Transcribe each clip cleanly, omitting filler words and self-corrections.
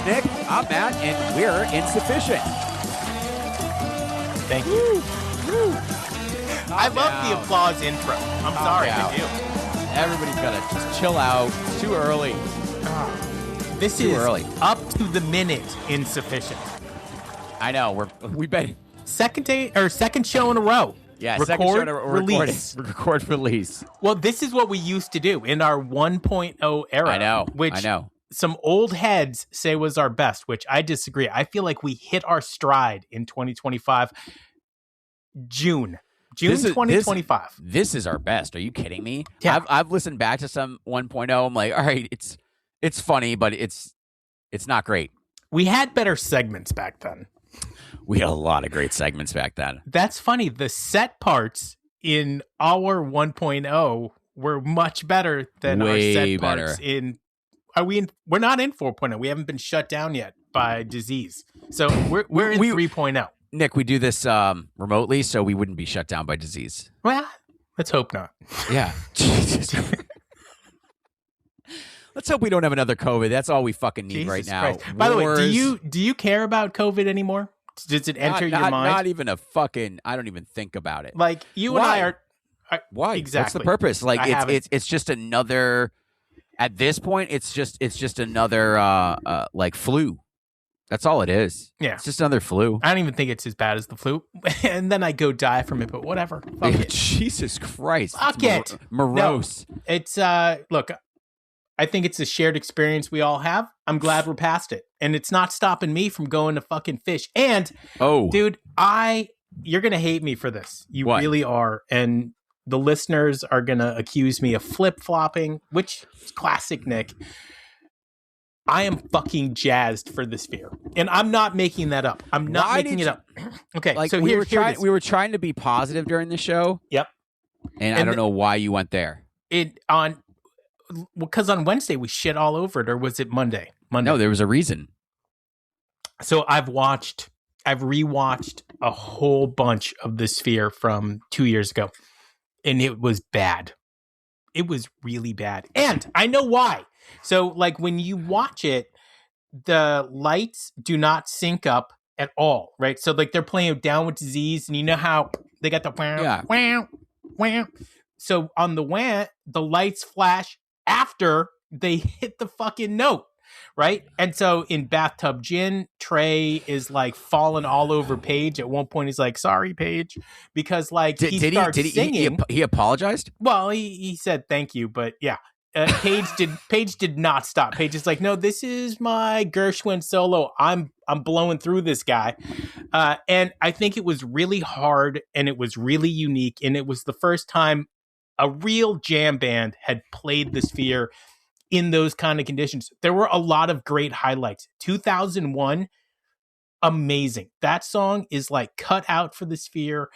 name's Nick. I'm Matt, and we're Insufficient. Thank you. I love the applause intro. I'm sorry, I do. Everybody's got to just chill out. It's too early. This Too is early. up to the minute insufficient. I know. We've been... Second show in a row. Yeah, record, second show in a row. release. Record, release. Well, this is what we used to do in our 1.0 era. I know. Which some old heads say was our best, which I disagree. I feel like we hit our stride in 2025. June 2025. This is our best. Are you kidding me? Yeah. I've listened back to some 1.0. I'm like, all right, it's funny, but it's not great. We had better segments back then. We had a lot of great segments back then. That's funny. The set parts in our 1.0 were much better than our set parts in. We're not in 4.0. We haven't been shut down yet by disease. So we're in 3.0. Nick, we do this remotely, so we wouldn't be shut down by disease. Well, let's hope not. Yeah. Jesus. Let's hope we don't have another COVID. That's all we fucking need right now. Christ. By the way, do you care about COVID anymore? Does it enter your mind? Not even a fucking. I don't even think about it. Like you and I are. Why? Exactly. What's the purpose? Like it's just another. At this point, it's just another like flu. That's all it is. Yeah, it's just another flu. I don't even think it's as bad as the flu. And then I go die from it. But whatever. Fuck it. Jesus Christ. Fuck it. Morose. No, it's look. I think it's a shared experience we all have. I'm glad we're past it. And it's not stopping me from going to fucking Phish. And, dude, you're going to hate me for this. You really are. And the listeners are going to accuse me of flip-flopping, which is classic Nick. I am fucking jazzed for this Sphere. And I'm not making that up. I'm not making it up. Okay, like, so we were trying to be positive during the show. Yep. And I don't know why you went there. Because on Wednesday we shit all over it, or was it Monday? No, there was a reason. So I've rewatched a whole bunch of the Sphere from 2 years ago, and it was bad. It was really bad, and I know why. So, like, when you watch it, the lights do not sync up at all, right? So, like, they're playing Down with Disease, and you know how they got the wham. So on the wham, the lights flash after they hit the fucking note, right? And so in Bathtub Gin, Trey is like falling all over Paige. At one point, he's like, "Sorry, Paige," because like he starts singing. He apologized? Well, he said thank you, but yeah, Paige did not stop. Paige is like, "No, this is my Gershwin solo. I'm blowing through this guy," and I think it was really hard and it was really unique, and it was the first time a real jam band had played the Sphere in those kind of conditions. There were a lot of great highlights. 2001, amazing. That song is like cut out for the Sphere,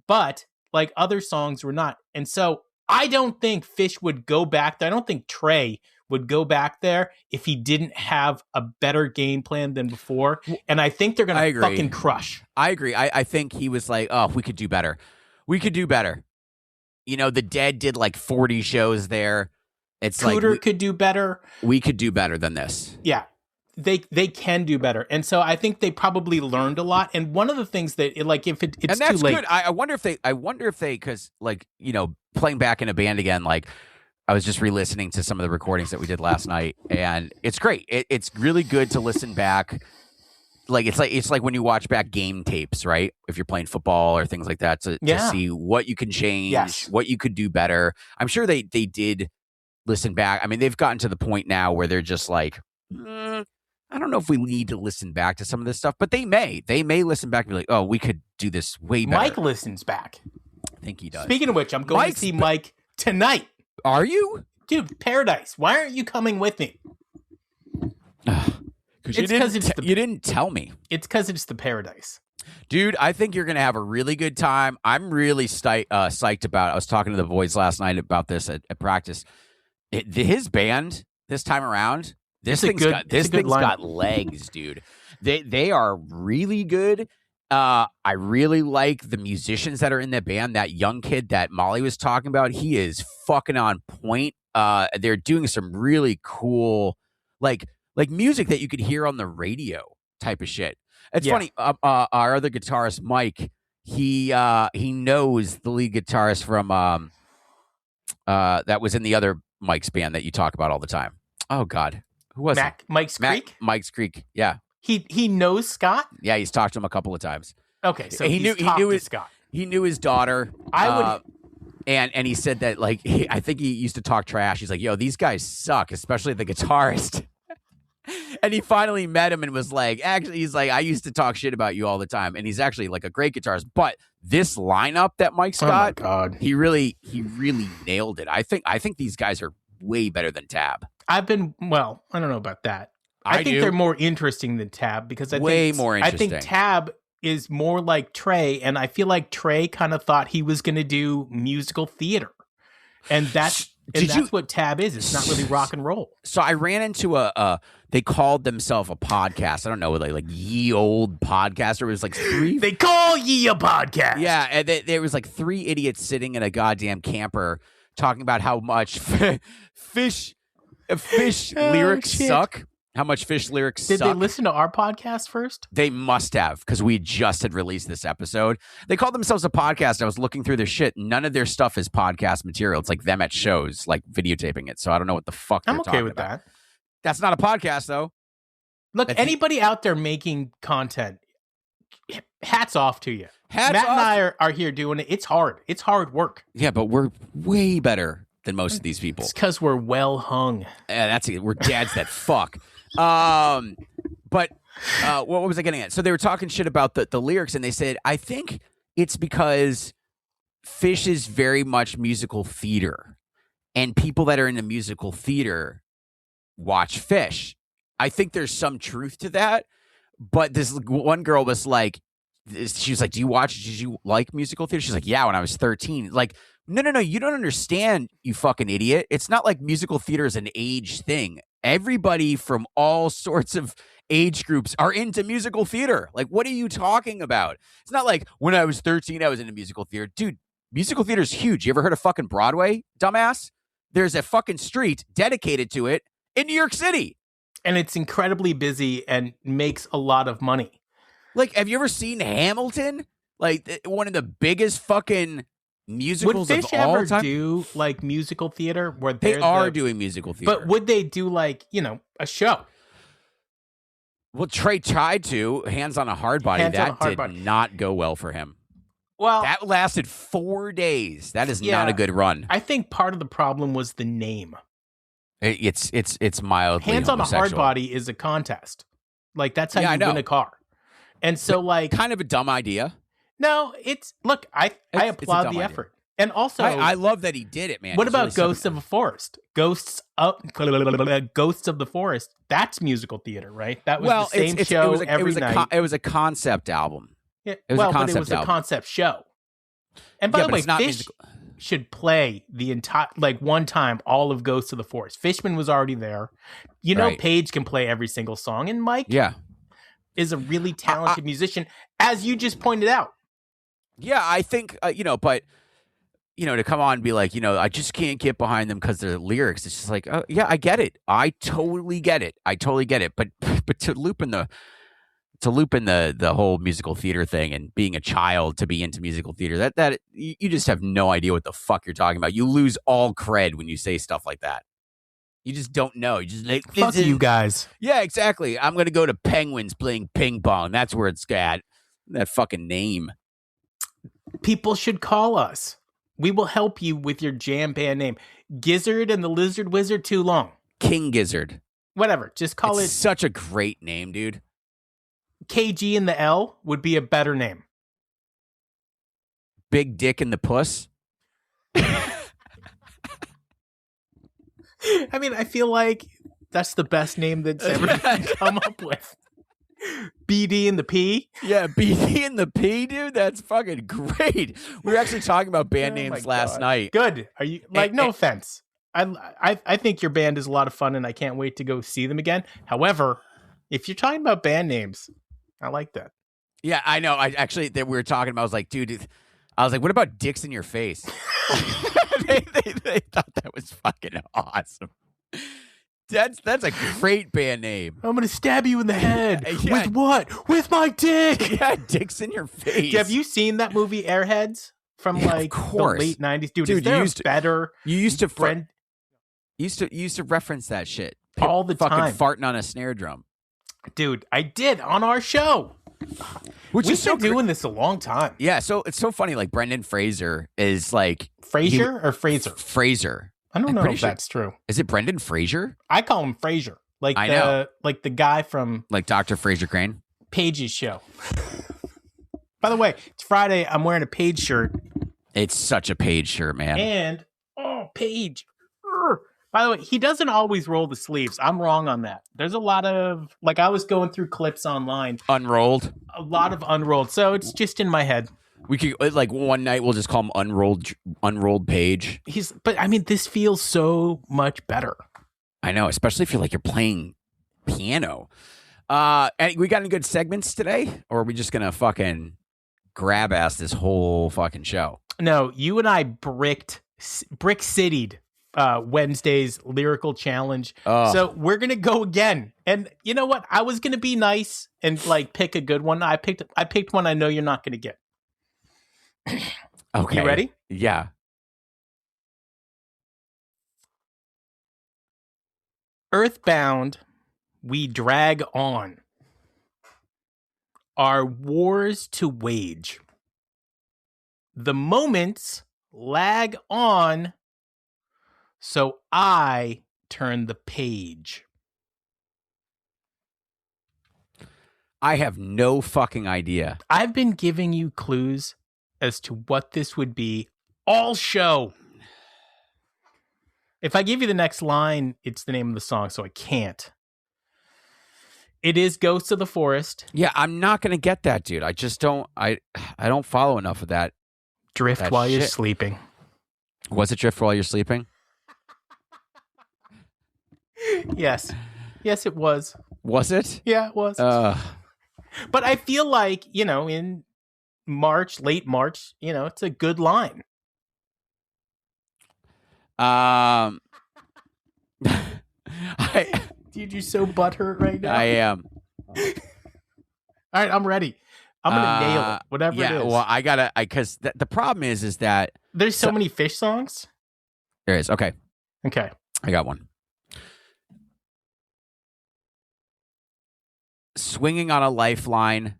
but like other songs were not. And so I don't think Phish would go back there. I don't think Trey would go back there if he didn't have a better game plan than before. And I think they're going to fucking crush. I agree. I think he was like, oh, we could do better. We could do better. You know, the Dead did like 40 shows there. It's Cooter like could do better. We could do better than this. Yeah, they can do better, and so I think they probably learned a lot. And one of the things that, like, if it's and that's too late, good. I wonder if they, because like, you know, playing back in a band again, like I was just re-listening to some of the recordings that we did last night, and it's great. It's really good to listen back. Like it's like when you watch back game tapes, right? If you're playing football or things like that, to see what you can change, what you could do better. I'm sure they did listen back. I mean, they've gotten to the point now where they're just like, I don't know if we need to listen back to some of this stuff, but they may listen back and be like, oh, we could do this way better. Mike listens back. I think he does. Speaking of which, I'm going to see Mike tonight. Are you? Dude, Paradise. Why aren't you coming with me? Because you didn't tell me. It's because it's the Paradise. Dude, I think you're going to have a really good time. I'm really psyched about it. I was talking to the boys last night about this at practice. His band this time around, this thing's got legs, dude. They are really good. I really like the musicians that are in the band. That young kid that Molly was talking about, he is fucking on point. They're doing some really cool, like like music that you could hear on the radio type of shit. It's Yeah. funny. Our other guitarist, Mike, he knows the lead guitarist from that was in the other Mike's band that you talk about all the time. Oh God, who was it? Mike's Creek. Mike's Creek. Yeah, he knows Scott. yeah. He's talked to him a couple of times. Okay, so he knew Scott. He knew his daughter. I would. And he said that like I think he used to talk trash. He's like, "Yo, these guys suck, especially the guitarist." And he finally met him and was like, "Actually, he's like, I used to talk shit about you all the time." And he's actually like a great guitarist. But this lineup that Mike's got, oh my God, he really nailed it. I think these guys are way better than Tab. I don't know about that. I think they're more interesting than Tab because more interesting. I think Tab is more like Trey, and I feel like Trey kind of thought he was going to do musical theater, and that's what Tab is. It's not really rock and roll. So I ran into they called themselves a podcast. I don't know, like ye old podcast. Or it was like three. They call ye a podcast. Yeah, and there was like three idiots sitting in a goddamn camper talking about how much Phish lyrics suck. How much Phish lyrics Did suck. they listen to our podcast first? They must have, because we just had released this episode. They called themselves a podcast. I was looking through their shit. None of their stuff is podcast material. It's like them at shows, like videotaping it. So I don't know what the fuck they're I'm okay talking with about. that. That's not a podcast, though. Look, anybody out there making content, hats off to you. Matt and I are here doing it. It's hard. It's hard work. Yeah, but we're way better than most of these people. It's because we're well hung. Yeah, that's it. We're dads that fuck. But what was I getting at? So they were talking shit about the lyrics, and they said, I think it's because Phish is very much musical theater, and people that are into musical theater watch Phish. I think there's some truth to that, but this one girl was like, she was like, did you like musical theater? She's like, yeah, when I was 13. Like, no, you don't understand, you fucking idiot. It's not like musical theater is an age thing. Everybody from all sorts of age groups are into musical theater. Like, what are you talking about? It's not like when I was 13, I was into musical theater. Dude, musical theater is huge. You ever heard of fucking Broadway, dumbass? There's a fucking street dedicated to it in New York City. And it's incredibly busy and makes a lot of money. Like, have you ever seen Hamilton? Like, one of the biggest fucking musicals of all time. Would Phish ever do like musical theater where they are doing musical theater? But would they do like, a show? Well, Trey tried to. Hands on a Hard Body. That did not go well for him. Well, that lasted 4 days. That is not a good run. I think part of the problem was the name. It's mildly Hands on a homosexual. Hard Body is a contest. Like, that's how you win a car. And so, like, kind of a dumb idea. No, I applaud the effort. And also, I love that he did it, man. What about Ghosts of the Forest? Ghosts of the Forest. That's musical theater, right? That was the same show every night. It was a concept album. Yeah, it was a concept show. And by the way, Phish should play the entire, like, one time, all of Ghosts of the Forest. Fishman was already there. Paige can play every single song, and Mike is a really talented musician, as you just pointed out. Yeah, I think, but, to come on and be like, I just can't get behind them because their lyrics. It's just like, oh, yeah, I get it. I totally get it. But to loop in the whole musical theater thing and being a child to be into musical theater, that you just have no idea what the fuck you're talking about. You lose all cred when you say stuff like that. You just don't know. You just like, fuck you guys. Yeah, exactly. I'm gonna go to Penguins playing ping pong. That's where it's at. That fucking name. People should call us. We will help you with your jam band name. Gizzard and the Lizard Wizard, too long. King Gizzard. Whatever. Just call it. Such a great name, dude. KG and the L would be a better name. Big Dick and the Puss. I mean, I feel like that's the best name that's ever been come up with. BD and the P? Yeah, BD and the P, dude. That's fucking great. We were actually talking about band names last night. Good. Are you no offense? I think your band is a lot of fun, and I can't wait to go see them again. However, if you're talking about band names, I like that. Yeah, I know. We were talking about. I was like, dude. I was like, what about dicks in your face? they thought that was fucking awesome. That's a great band name. I'm gonna stab you in the head. Yeah. With what? With my dick. Yeah, dicks in your face. Have you seen that movie Airheads from Yeah, like of course. the late 90s? Dude, Dude, is there you used to- better? You used to friend you used to reference that shit all the fucking time. farting on a snare drum. Dude, I did on our show. Which We've is so been doing this a long time. Yeah, so it's so funny. Like Brendan Fraser is like Fraser or Fraser? Fraser. I don't I'm know pretty if sure- that's true. Is it Brendan Fraser? I call him Fraser. Like I know. Like the guy from Like Dr. Fraser Crane? Paige's show. By the way, it's Friday. I'm wearing a Paige shirt. It's such a Paige shirt, man. And Paige. By the way, he doesn't always roll the sleeves. I'm wrong on that. There's a lot of like I was going through clips online. Unrolled. A lot of unrolled. So it's just in my head. We could like one night we'll just call him unrolled Page. But I mean, this feels so much better. I know, especially if you're playing piano. And we got any good segments today, or are we just gonna fucking grab ass this whole fucking show? No, you and I brick citied Wednesday's lyrical challenge. Oh. So we're gonna go again. And you know what? I was gonna be nice and like pick a good one. I picked one I know you're not gonna get. Okay. You ready? Yeah. Earthbound, we drag on. Our wars to wage. The moments lag on, so I turn the page. I have no fucking idea. I've been giving you clues as to what this would be all show. If I give you the next line, it's the name of the song, so I can't. It is Ghosts of the Forest. Yeah, I'm not gonna get that, dude. I just don't. I don't follow enough of that. Drift That while you're shit. sleeping. Was it Drift while you're sleeping? Yes. Yes, it was. Was it? Yeah, it was. But I feel like, in March, late March, it's a good line. Dude, you're so butthurt right now. I am. All right, I'm ready. I'm gonna nail it, whatever it is. Well, I gotta, because the problem is that There's so many Phish songs. there is. Okay, Okay. I got one. Swinging on a lifeline,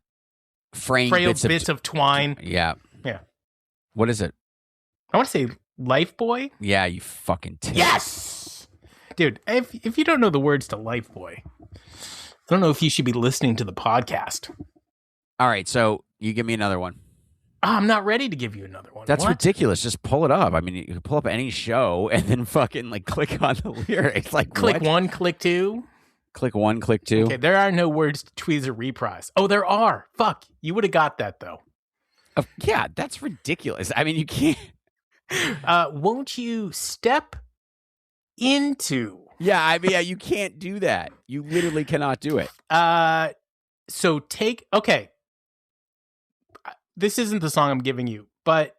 fraying Frail bits of twine. Yeah. Yeah. What is it? I want to say Life Boy. Yeah, you fucking Yes! Dude, if you don't know the words to Life Boy, I don't know if you should be listening to the podcast. All right, so you give me another one. I'm not ready to give you another one. That's What? ridiculous. Just pull it up. I mean, you can pull up any show and then fucking click on the lyrics. Click what? one, click two. Click one, click two. Okay, there are no words to Tweezer reprise. Oh, there are. Fuck. You would have got that, though. Yeah, that's ridiculous. I mean, you can't. Won't you step into? Yeah, I mean, you can't do that. You literally cannot do it. So okay. This isn't the song I'm giving you, but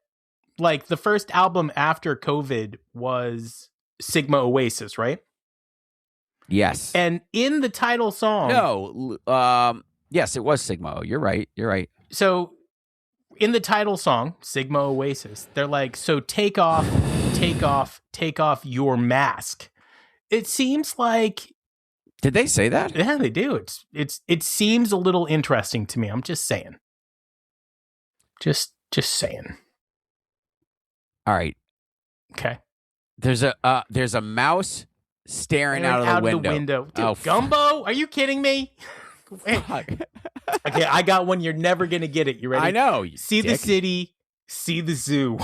the first album after COVID was Sigma Oasis, right? Yes. And in the title song, No. Yes, it was Sigma. You're right. You're right. so in the title song, Sigma Oasis, they're like, so take off your mask. It seems like, Did they say that? yeah, they do. It seems a little interesting to me. I'm just saying. Just saying. All right. Okay. There's a mouse staring out of the window. Dude, Oh, Gumbo, are you kidding me? Wait. fuck. Okay, I got one. You're never gonna get it. You ready? I know. You See the dick. city, see the zoo.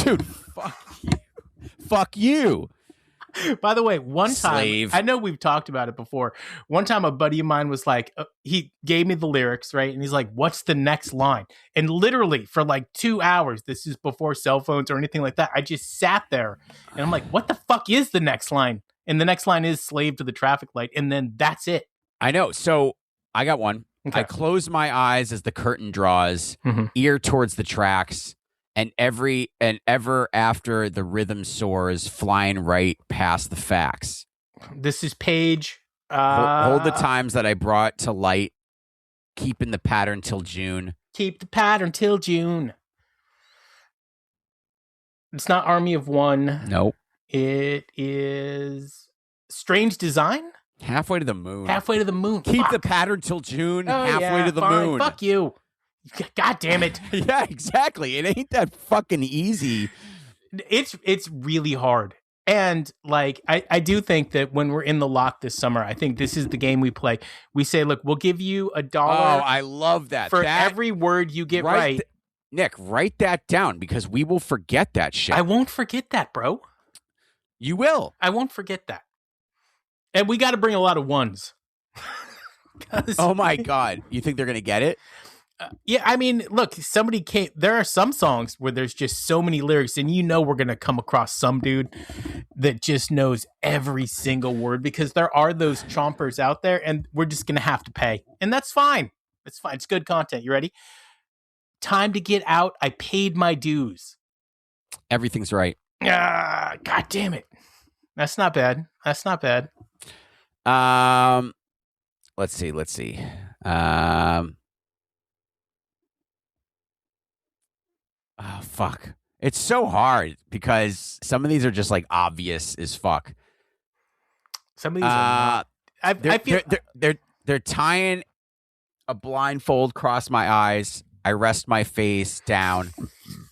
Dude, fuck you. Fuck you. By the way, one time, Slave. I know we've talked about it before. One time, a buddy of mine was like, he gave me the lyrics, right? And he's like, what's the next line? And literally for 2 hours, this is before cell phones or anything like that, I just sat there and I'm like, what the fuck is the next line? And the next line is slave to the traffic light. And then that's it. I know. So I got one. Okay. I close my eyes as the curtain draws, Mhm. ear towards the tracks, and ever after the rhythm soars, flying right past the facts. This is Paige. Hold the times that I brought to light, keeping the pattern till June. Keep the pattern till June. It's not Army of One. Nope. It is Strange Design? Halfway to the moon. Halfway to the moon. Keep Fuck. the pattern till June. Oh, halfway yeah, to the fine. moon. Fuck you. God damn it. Yeah, exactly. It ain't that fucking easy. It's really hard. And like I do think that when we're in the lock this summer, I think this is the game we play. We say, look, we'll give you $1. Oh, I love that. For every word you get right. Nick, write that down because we will forget that shit. I won't forget that, bro. You will. I won't forget that. And we got to bring a lot of ones. Oh my God. You think they're going to get it? Yeah, I mean, look, somebody came. There are some songs where there's just so many lyrics, and we're going to come across some dude that just knows every single word because there are those chompers out there, and we're just going to have to pay. And that's fine. It's fine. It's good content. You ready? Time to get out. I paid my dues. Everything's right. God damn it. That's not bad. Let's see. Oh, fuck. It's so hard because some of these are just like obvious as fuck. Some of these are not. I feel they're tying a blindfold across my eyes. I rest my face down,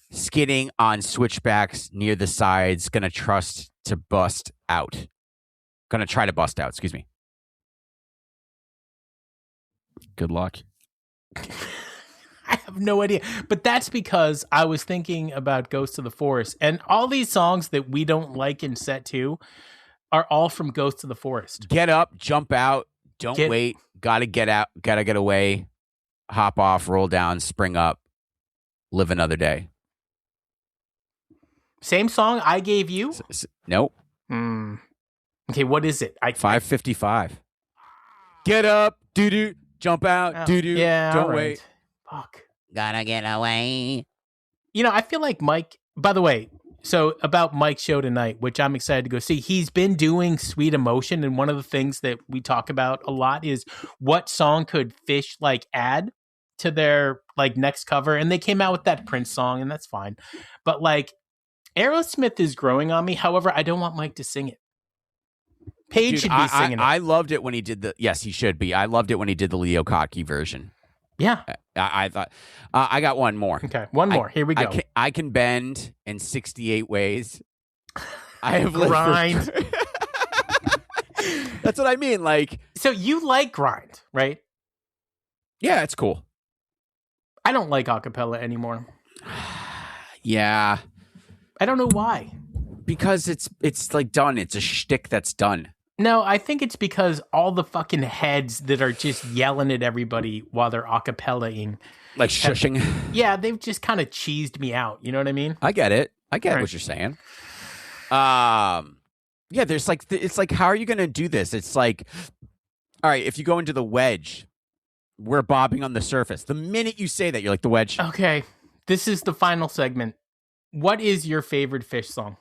skidding on switchbacks near the sides. Gonna try to bust out. Excuse me. Good luck. I have no idea. But that's because I was thinking about Ghost of the Forest. And all these songs that we don't like in set 2 are all from Ghost of the Forest. Get up, jump out, don't wait, gotta get out, gotta get away, hop off, roll down, spring up, live another day. Same song I gave you? Nope. Okay, what is it? 5:55. Get up, doo-doo, jump out, doo-doo, don't wait. Fuck. Gotta get away. I feel like Mike, by the way, so about Mike's show tonight, which I'm excited to go see, he's been doing Sweet Emotion. And one of the things that we talk about a lot is what song could Phish add to their next cover. And they came out with that Prince song, and that's fine. But Aerosmith is growing on me. However, I don't want Mike to sing it. Paige should be singing it. I loved it when he did yes, he should be. I loved it when he did the Leo Kottke version. Yeah. I thought, I got one more. Okay, one more. Here we go. I can bend in 68 ways. I have grind. That's what I mean. So you like grind, right? Yeah, it's cool. I don't like acapella anymore. Yeah. I don't know why. Because it's done. It's a shtick that's done. No, I think it's because all the fucking heads that are just yelling at everybody while they're acapellaing. Shushing. Yeah, they've just kind of cheesed me out. You know what I mean? I get it. I get what you're saying. Yeah, there's it's how are you going to do this? It's all right, if you go into the wedge, we're bobbing on the surface. The minute you say that, you're like the wedge. Okay, this is the final segment. What is your favorite Phish song?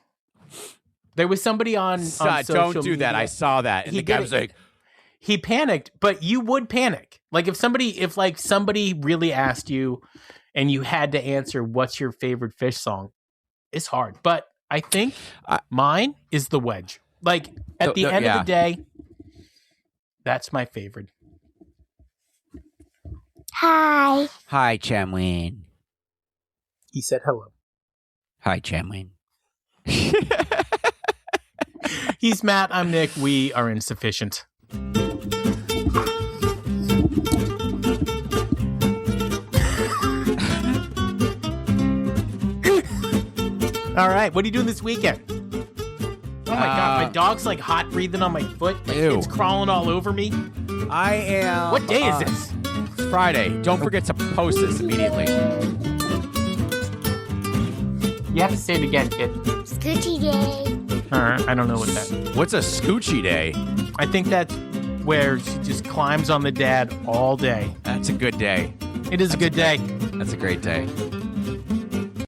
There was somebody on social don't do media. that. I saw that. And the guy was like... He panicked, but you would panic. If somebody really asked you and you had to answer what's your favorite Phish song, it's hard. But I think mine is The Wedge. At the end of the day, that's my favorite. Hi. Hi, Chamween. He said hello. Hi, Chamween. He's Matt. I'm Nick. We are Insuphishient. All right. What are you doing this weekend? Oh, my God. My dog's hot breathing on my foot. It's crawling all over me. I am... What day is this? It's Friday. Don't forget to post this immediately. You have to say it again, kid. Scoochie day. I don't know what that. What's a scoochie day? I think that's where she just climbs on the dad all day. That's a good day. It is a good day. That's a great day.